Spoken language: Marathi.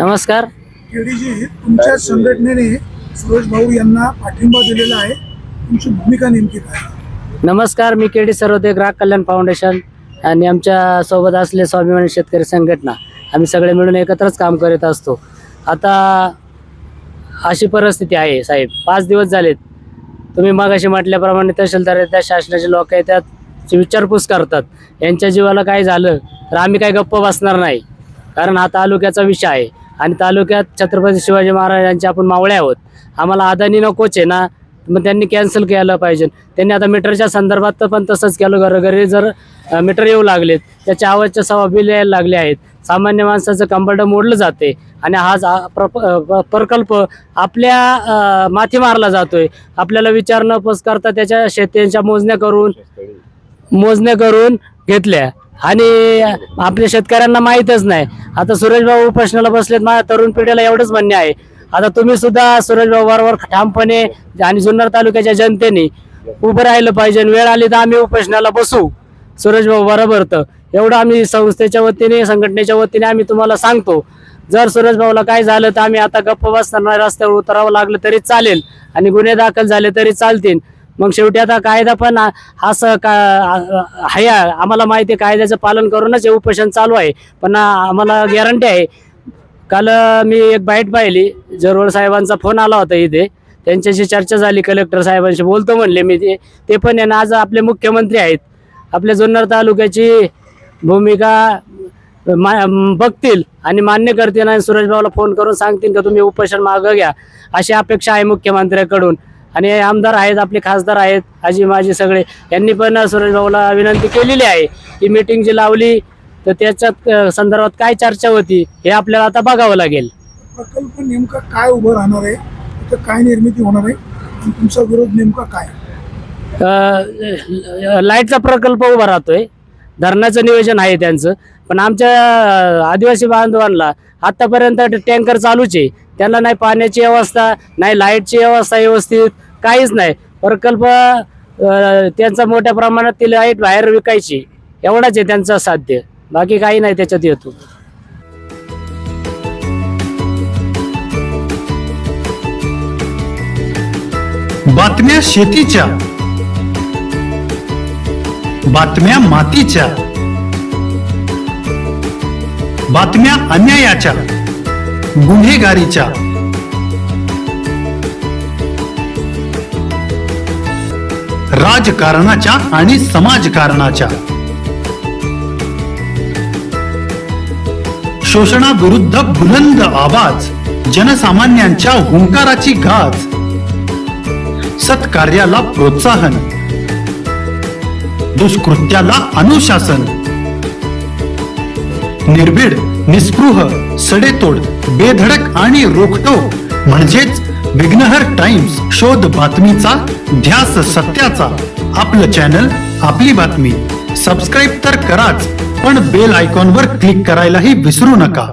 नमस्कार. केडीजी, तुमच्या संघटनेने सुरेश भाऊ यांना पाठिंबा दिलेला आहे. तुमची भूमिका नेमकी काय? नमस्कार, मी केडी सर्वोदय ग्राहक कल्याण फाउंडेशन आणि आमच्या सोबत असले स्वाभिमानी शेतकरी संघटना आम्ही सगळे मिळून एकत्रच काम करत असतो. आता अशी परिस्थिती आहे साहेब, 5 दिवस झालेत. तुम्ही मगाशी म्हटल्याप्रमाणे तहसीलदार येतात, शासनाचे लोक येतात, विचारपूस करतात. यांच्या जीवाला काय झालं तर आम्ही काय गप्प बसणार नाही, कारण हा तालुक्याचा विषय आहे आणि तालुक्यात छत्रपती शिवाजी महाराजांचे आपण मावळे आहोत. आम्हाला अदानी नकोच आहे ना, मग त्यांनी कॅन्सल केलं पाहिजे. त्यांनी आता मीटरच्या संदर्भात पण तसंच केलं. घरोघरी जर मीटर येऊ लागलेत, त्याच्या आवाजच्या सवा बिल यायला लागले आहेत. सामान्य माणसाचं कंबरडं मोडलं जाते आणि हा प्रकल्प आपल्या माथी मारला जातोय. आपल्याला विचार न पस करता त्याच्या शेतीच्या मोजण्या करून घेतल्या आणि आपल्या शेतकऱ्यांना माहीतच नाही. आता सुरेश भाऊ उपोषणाला बसलेत. माझ्या तरुण पिढीला एवढंच म्हणणे आहे, आता तुम्ही सुद्धा सुरेश भाऊ बरोबर ठामपणे आणि जुन्नर तालुक्याच्या जनतेने उभं राहिलं पाहिजे. वेळ आली तर आम्ही उपोषणाला बसू सुरेश भाऊ बरोबर. तर एवढं आम्ही संस्थेच्या वतीने, संघटनेच्या वतीने आम्ही तुम्हाला सांगतो. जर सुरेश भाऊला काय झालं तर आम्ही आता गप्प बसणार नाही. रस्त्यावर उतरावं लागलं तरी चालेल आणि गुन्हे दाखल झाले तरी चालतील. मग शेवटी आता कायदा पण आहे, आम्हाला माहिती आहे, कायद्याचं पालन करूनच हे उपोषण चालू आहे. पण आम्हाला गॅरंटी आहे. काल मी एक बाईट पाहिली, जरवळ साहेबांचा फोन आला होता इथे, त्यांच्याशी चर्चा झाली. कलेक्टर साहेबांशी बोलतो म्हणले मी. ते पण आहे ना, आज आपले मुख्यमंत्री आहेत, आपल्या जुन्नर तालुक्याची भूमिका बघतील आणि मान्य करतील आणि सुरेश भाऊला फोन करून सांगतील का तुम्ही उपोषण मागं घ्या, अशी अपेक्षा आहे मुख्यमंत्र्यांकडून. आणि आमदार आहेत, आपले खासदार आहेत, आजी माजी सगळे, यांनी पण सुरेश भाऊला विनंती केलेली आहे की मीटिंग जी लावली तर त्याच्यात संदर्भात काय चर्चा होती हे आपल्याला आता बघावं लागेल. प्रकल्प नेमका काय उभं राहणार आहे, तिथं काय निर्मिती होणार आहे आणि तुमचा विरोध नेमका काय? लाईटचा प्रकल्प उभा राहतोय, धरणाचं नियोजन आहे त्यांचं. पण आमच्या आदिवासी बांधवांना आतापर्यंत टँकर चालूच आहे, त्यांना नाही पाण्याची व्यवस्था, नाही लाईटची व्यवस्था व्यवस्थित, काहीच नाही. प्रकल्प त्यांचा मोठ्या प्रमाणात ती लाईट बाहेर विकायची, एवढाच आहे त्यांचा साध्य, बाकी काही नाही त्याच्यात येतो. बातम्या शेतीच्या, बातम्या मातीच्या, बातम्या अन्यायाच्या, गुन्हेगारीच्या, राजकारणाच्या आणि समाजकारणाच्या, शोषणाविरुद्ध बुलंद आवाज, जनसामान्यांच्या हुंकाराची गाज, सत्कार्याला प्रोत्साहन, दुष्कृत्याला अनुशासन, निर्भीड, निस्पृह, सडेतोड, बेधडक आणि रोखटोक म्हणजेच विघ्नहर टाइम्स. शोध बातमीचा, ध्यास सत्याचा. आपलं चॅनल, आपली बातमी. सबस्क्राईब तर कराच, पण बेल आयकॉनवर क्लिक करायलाही विसरू नका.